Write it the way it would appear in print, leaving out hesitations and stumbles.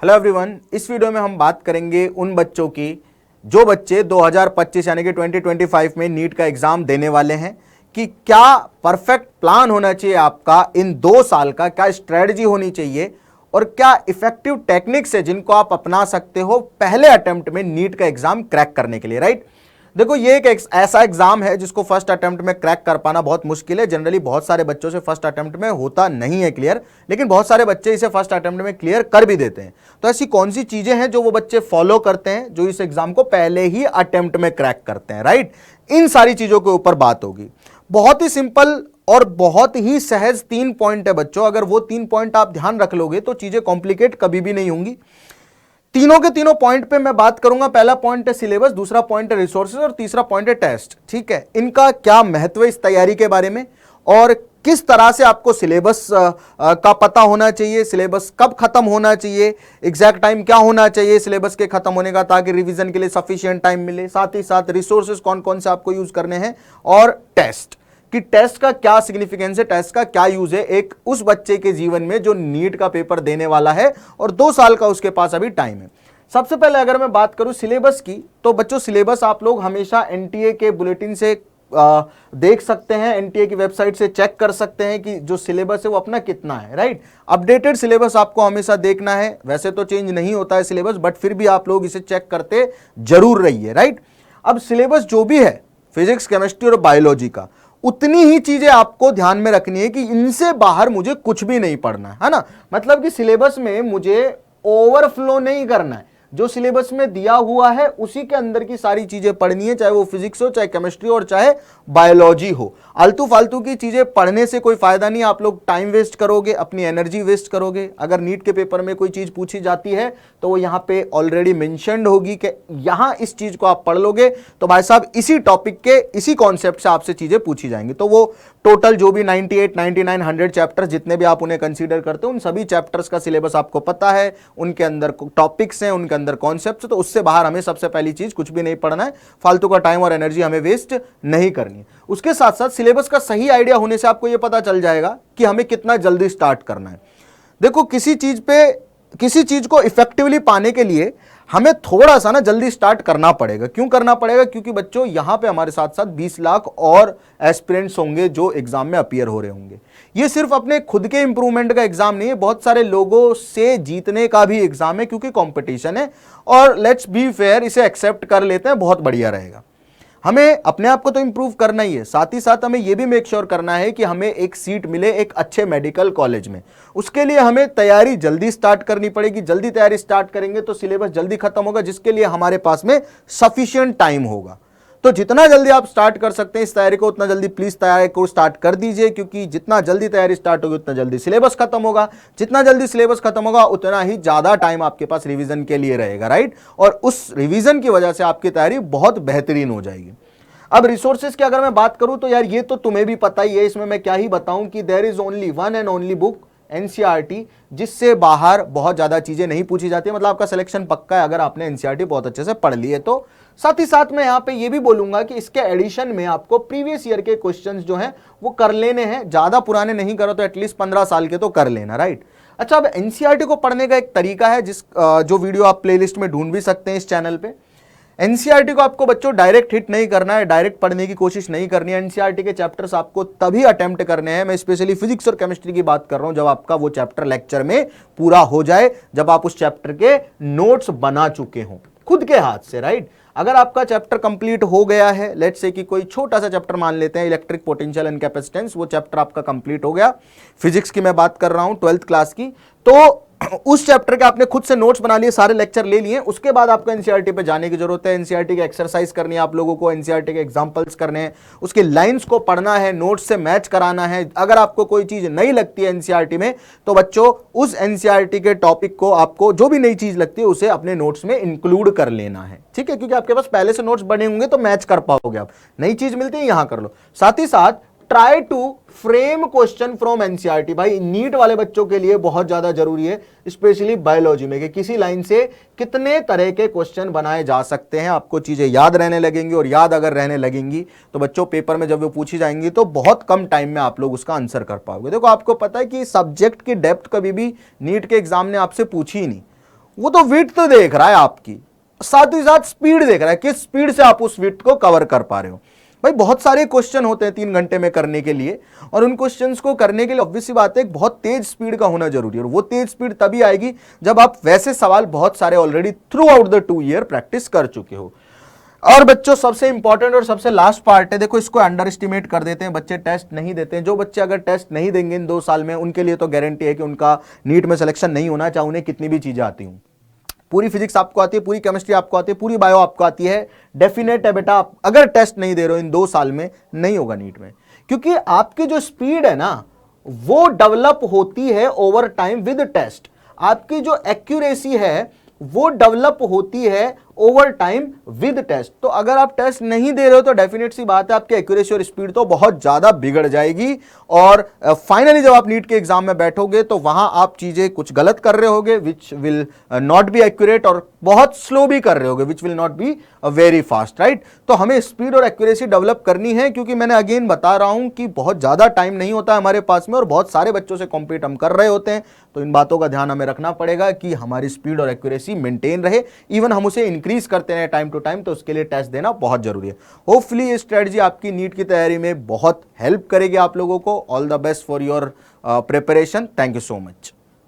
Hello everyone, इस video में हम बात करेंगे उन बच्चों की जो बच्चे 2025 यानी कि 2025 में नीट का एग्जाम देने वाले हैं कि क्या परफेक्ट प्लान होना चाहिए आपका इन 2 साल का, क्या स्ट्रेटजी होनी चाहिए और क्या इफेक्टिव टेक्निक्स है जिनको आप अपना सकते हो पहले अटेम्प्ट में नीट का एग्जाम क्रैक करने के लिए। राइट, देखो ये एक ऐसा एग्जाम है जिसको फर्स्ट अटेम्प्ट में क्रैक कर पाना बहुत मुश्किल है। जनरली बहुत सारे बच्चों से फर्स्ट अटेम्प्ट में होता नहीं है क्लियर, लेकिन बहुत सारे बच्चे इसे फर्स्ट अटेम्प्ट में क्लियर कर भी देते हैं। तो ऐसी कौन सी चीजें हैं जो वो बच्चे फॉलो करते हैं जो इस एग्जाम को पहले ही अटेम्प्ट में क्रैक करते हैं। राइट, इन सारी चीजों के ऊपर बात होगी। बहुत ही सिंपल और बहुत ही सहज 3 पॉइंट है बच्चों, अगर वो 3 पॉइंट आप ध्यान रख लोगे तो चीजें कॉम्प्लिकेट कभी भी नहीं होंगी। तीनों के तीनों पॉइंट पे मैं बात करूंगा। पहला पॉइंट है सिलेबस, दूसरा पॉइंट है रिसोर्सेज और तीसरा पॉइंट है टेस्ट। ठीक है, इनका क्या महत्व है इस तैयारी के बारे में और किस तरह से आपको सिलेबस का पता होना चाहिए, सिलेबस कब खत्म होना चाहिए, एग्जैक्ट टाइम क्या होना चाहिए सिलेबस के खत्म होने का ताकि रिवीजन के लिए सफिशिएंट टाइम मिले, साथ ही साथ रिसोर्सेज कौन कौन से आपको यूज करने हैं और टेस्ट कि टेस्ट का क्या सिग्निफिकेंस है, टेस्ट का क्या यूज है एक उस बच्चे के जीवन में जो नीट का पेपर देने वाला है और 2 साल का उसके पास अभी टाइम है। सबसे पहले अगर मैं बात करूं सिलेबस की, तो बच्चों सिलेबस आप लोग हमेशा एनटीए के बुलेटिन से देख सकते हैं, एनटीए की वेबसाइट से चेक कर सकते हैं कि जो सिलेबस है वो अपना कितना है। राइट, अपडेटेड सिलेबस आपको हमेशा देखना है। वैसे तो चेंज नहीं होता है सिलेबस, बट फिर भी आप लोग इसे चेक करते जरूर रहिए। राइट, अब सिलेबस जो भी है फिजिक्स, केमिस्ट्री और बायोलॉजी का, उतनी ही चीजें आपको ध्यान में रखनी है कि इनसे बाहर मुझे कुछ भी नहीं पढ़ना है ना। मतलब कि सिलेबस में मुझे ओवरफ्लो नहीं करना है, जो सिलेबस में दिया हुआ है उसी के अंदर की सारी चीजें पढ़नी है, चाहे वो फिजिक्स हो, चाहे केमिस्ट्री और चाहे बायोलॉजी हो। आलतू फालतू की चीजें पढ़ने से कोई फायदा नहीं, आप लोग टाइम वेस्ट करोगे, अपनी एनर्जी वेस्ट करोगे। अगर नीट के पेपर में कोई चीज पूछी जाती है तो वो यहाँ पे ऑलरेडी मेंशन्ड होगी कि यहाँ इस चीज को आप पढ़ लोगे तो भाई साहब इसी टॉपिक के इसी कॉन्सेप्ट से आपसे चीजें पूछी जाएंगी। तो वो टोटल जो भी 98, 99, 100 चैप्टर्स जितने भी आप उन्हें कंसीडर करते हो उन सभी चैप्टर्स का सिलेबस आपको पता है, उनके अंदर टॉपिक्स हैं, उनके अंदर कॉन्सेप्ट्स, तो उससे बाहर हमें सबसे पहली चीज कुछ भी नहीं पढ़ना है, फालतू का टाइम और एनर्जी हमें वेस्ट नहीं करनी है। उसके साथ साथ सिलेबस का सही आइडिया होने से आपको यह पता चल जाएगा कि हमें कितना जल्दी स्टार्ट करना है। देखो किसी चीज को इफेक्टिवली पाने के लिए हमें थोड़ा सा ना जल्दी स्टार्ट करना पड़ेगा। क्यों करना पड़ेगा? क्योंकि बच्चों यहां पे हमारे साथ साथ 20 लाख और एस्पिरेंट्स होंगे जो एग्जाम में अपीयर हो रहे होंगे। ये सिर्फ अपने खुद के इंप्रूवमेंट का एग्जाम नहीं है, बहुत सारे लोगों से जीतने का भी एग्जाम है क्योंकि कंपटीशन है। और लेट्स बी फेयर, इसे एक्सेप्ट कर लेते हैं, बहुत बढ़िया रहेगा। हमें अपने आप को तो इंप्रूव करना ही है, साथ ही साथ हमें यह भी मेक श्योर करना है कि हमें एक सीट मिले एक अच्छे मेडिकल कॉलेज में। उसके लिए हमें तैयारी जल्दी स्टार्ट करनी पड़ेगी। जल्दी तैयारी स्टार्ट करेंगे तो सिलेबस जल्दी खत्म होगा, जिसके लिए हमारे पास में सफिशिएंट टाइम होगा। तो जितना जल्दी आप स्टार्ट कर सकते हैं इस तैयारी को, उतना जल्दी प्लीज तैयारी को स्टार्ट कर दीजिए, क्योंकि जितना जल्दी तैयारी स्टार्ट होगी उतना जल्दी सिलेबस खत्म होगा। जितना जल्दी सिलेबस खत्म होगा उतना ही ज्यादा टाइम आपके पास रिवीजन के लिए रहेगा। राइट, और उस रिवीजन की वजह से आपकी तैयारी बहुत बेहतरीन हो जाएगी। अब रिसोर्सेज की अगर मैं बात करूं तो यार ये तो तुम्हें भी पता ही है, इसमें मैं क्या ही बताऊं कि there is only one and only book NCERT, जिससे बाहर बहुत ज्यादा चीजें नहीं पूछी जाती। मतलब आपका सिलेक्शन पक्का है अगर आपने एनसीईआरटी बहुत अच्छे से पढ़ ली है तो। साथ ही साथ मैं यहां पे ये भी बोलूंगा कि इसके एडिशन में आपको प्रीवियस ईयर के क्वेश्चंस जो हैं वो कर लेने हैं, ज्यादा पुराने नहीं करो तो एटलीस्ट 15 साल के तो कर लेना। राइट, अच्छा, अब एनसीईआरटी को पढ़ने का एक तरीका है जो वीडियो आप प्लेलिस्ट में ढूंढ भी सकते हैं इस चैनल पे। एनसीईआरटी को आपको बच्चों डायरेक्ट हिट नहीं करना है, डायरेक्ट पढ़ने की कोशिश नहीं करनी है। एनसीईआरटी के चैप्टर्स आपको तभी अटेम्प्ट करने हैं, मैं स्पेशली फिजिक्स और केमिस्ट्री की बात कर रहा हूं, जब आपका वो चैप्टर लेक्चर में पूरा हो जाए, जब आप उस चैप्टर के नोट्स बना चुके हों खुद के हाथ से। राइट, अगर आपका चैप्टर कंप्लीट हो गया है, लेट्स से कि कोई छोटा सा चैप्टर मान लेते हैं इलेक्ट्रिक पोटेंशियल एंड कैपेसिटेंस, वो चैप्टर आपका कंप्लीट हो गया, फिजिक्स की मैं बात कर रहा हूं 12th क्लास की, तो उस चैप्टर के आपने खुद से नोट्स बना लिए, सारे लेक्चर ले लिए, उसके बाद आपको एनसीईआरटी पे जाने की जरूरत है। एनसीईआरटी की एक्सरसाइज करनी है आप लोगों को, एनसीईआरटी के एग्जांपल्स करने हैं, उसके लाइंस को पढ़ना है, नोट्स से मैच कराना है। अगर आपको कोई चीज नहीं लगती है एनसीईआरटी में तो बच्चों उस एनसीईआरटी के टॉपिक को, आपको जो भी नई चीज लगती है उसे अपने नोट्स में इंक्लूड कर लेना है। ठीक है, क्योंकि आपके पास पहले से नोट्स बने होंगे तो मैच कर पाओगे आप। नई चीज मिलती है यहां कर लो। साथ ही साथ try to frame question from NCERT. भाई नीट वाले बच्चों के लिए बहुत ज्यादा जरूरी है, स्पेशली बायोलॉजी में, कि किसी लाइन से कितने तरह के क्वेश्चन बनाए जा सकते हैं। आपको चीजें याद रहने लगेंगी, और याद अगर रहने लगेंगी तो बच्चों पेपर में जब वो पूछी जाएंगी तो बहुत कम टाइम में आप लोग उसका आंसर कर पाओगे। देखो आपको पता है कि सब्जेक्ट की डेप्थ कभी भी नीट के एग्जाम ने आपसे पूछी ही नहीं। वो तो विड्थ तो देख रहा है आपकी, साथ ही साथ स्पीड देख रहा है, किस स्पीड से आप उस विड्थ को कवर कर पा रहे हो। भाई बहुत सारे क्वेश्चन होते हैं 3 घंटे में करने के लिए, और उन क्वेश्चंस को करने के लिए ऑब्वियस सी बात है एक बहुत तेज स्पीड का होना जरूरी है, और वो तेज स्पीड तभी आएगी जब आप वैसे सवाल बहुत सारे already through out the 2 year practice कर चुके हो। और बच्चों सबसे इंपॉर्टेंट और सबसे लास्ट पार्ट है, देखो इसको अंडर एस्टिमेट कर देते हैं, बच्चे टेस्ट नहीं देते हैं। जो बच्चे अगर टेस्ट नहीं देंगे इन 2 साल में, उनके लिए तो गारंटी है कि उनका नीट में सिलेक्शन नहीं होना, चाहे उन्हें कितनी भी चीजें आती हूं। पूरी फिजिक्स आपको आती है, पूरी केमिस्ट्री आपको आती है, पूरी बायो आपको आती है, डेफिनेट है बेटा आप अगर टेस्ट नहीं दे रहे हो इन 2 साल में, नहीं होगा नीट में। क्योंकि आपकी जो स्पीड है ना वो डेवलप होती है ओवर टाइम विद टेस्ट, आपकी जो एक्यूरेसी है वो डेवलप होती है ओवर टाइम विद टेस्ट। तो अगर आप टेस्ट नहीं दे रहे हो तो डेफिनेट सी बात है आपकी एक्यूरेसी और स्पीड तो बहुत ज्यादा बिगड़ जाएगी, और फाइनली जब आप नीट के एग्जाम में बैठोगे तो वहां आप चीजें कुछ गलत कर रहे होगे which will not be accurate, और बहुत स्लो भी कर रहे होगे which will not be very fast, right. तो हमें स्पीड और एक्यूरेसी डेवलप करनी है, क्योंकि मैंने अगेन बता रहा हूं कि बहुत ज्यादा टाइम नहीं होता है हमारे पास में, और बहुत सारे बच्चों से कॉम्पीट हम कर रहे होते हैं। तो इन बातों का ध्यान हमें रखना पड़ेगा कि हमारी स्पीड और एक्यूरेसी मेंटेन रहे, इवन हम उसे इंक्रीज करते रहे टाइम टू टाइम, तो उसके लिए टेस्ट देना बहुत जरूरी है। होपफुली ये स्ट्रेटजी आपकी नीट की तैयारी में बहुत हेल्प करेगी आप लोगों को। All the best for your preparation. Thank you so much.